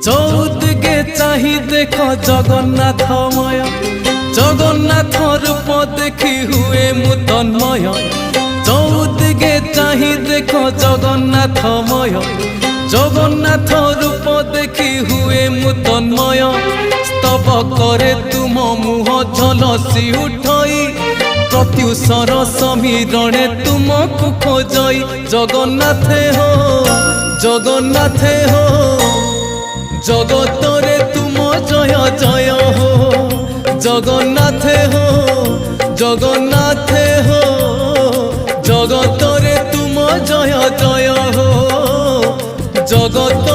চৌদিকে চাহি দেখ জগন্নাথময়, জগন্নাথ রূপ দেখি হুয়ে মু তন্ময়। চৌদিকে চাহি দেখ জগন্নাথময়, জগন্নাথ রূপ দেখি হুয়ে মু তন্ময়। স্তব করে তুম মুহ ঝলসি উঠই, প্রত্যুষর সমীরণে তুমকু খোঁজই। জগন্নাথে হো, জগন্নাথে হো, জগতরে তুম জয় জয় হো। জগন্নাথে হো, জগন্নাথে হো, জগতরে তুম জয় জয় হো। জগত